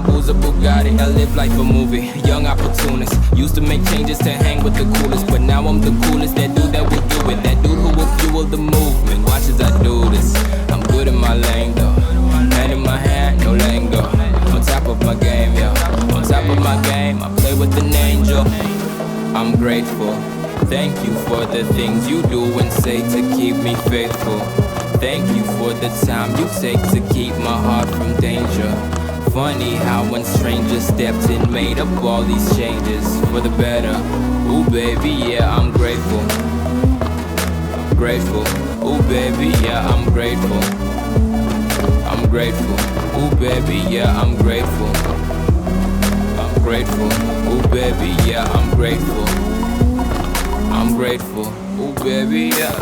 Who's a Bugatti? I live like a movie. Young opportunist. Used to make changes to hang with the coolest, but now I'm the coolest. That dude that will do it. That dude who will fuel the movement. Watch as I do this. I'm good in my lane though. Hand in my hand, no letting go. On top of my game, yo. On top of my game, I play with an angel. I'm grateful. Thank you for the things you do and say to keep me faithful. Thank you for the time you take to keep my heart from danger. Funny how when strangers stepped in, made up all these changes for the better. Ooh baby, yeah, I'm grateful. Grateful. Ooh baby, yeah, I'm grateful. I'm grateful. Ooh baby, yeah, I'm grateful. I'm grateful. Ooh baby, yeah, I'm grateful. I'm grateful. Ooh baby, yeah.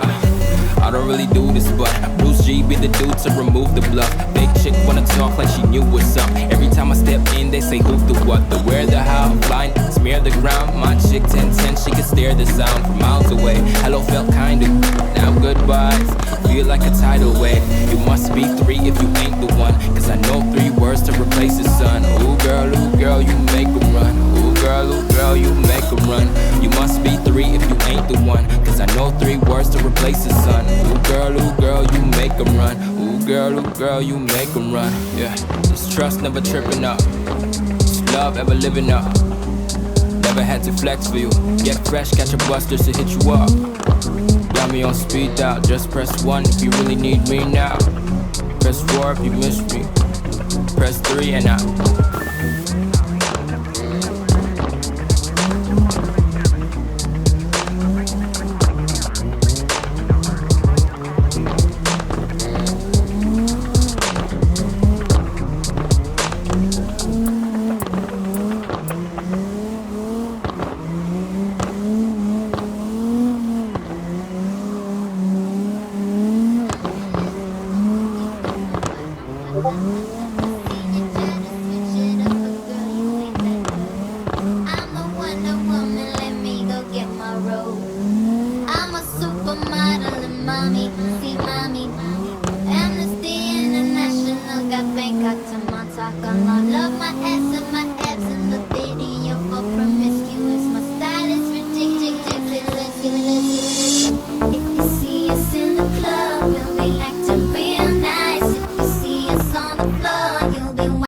I don't really do this, but Bruce G be the dude to remove the bluff. Big chick wanna talk like she knew what's up. Every time I step in, they say who, the what, the where, the how. Blind, smear the ground. My chick 10-10, she can stare the sound from miles away. Hello felt kinda, now goodbyes feel like a tidal wave. You must be 3 if you ain't the one, cause I know 3 words to replace the sun. Ooh girl, you make 'em run. Ooh girl, you make 'em run. You must be 3 if you ain't the one, cause I know 3 words to replace the sun. Ooh girl, you make 'em run. Ooh girl, you make 'em run. Yeah, it's trust never tripping up. It's love ever living up. Never had to flex for you. Get fresh, catch a bus just to hit you up. Got me on speed dial, just press 1 if you really need me now. Press 4 if you miss me. Press 3 and out.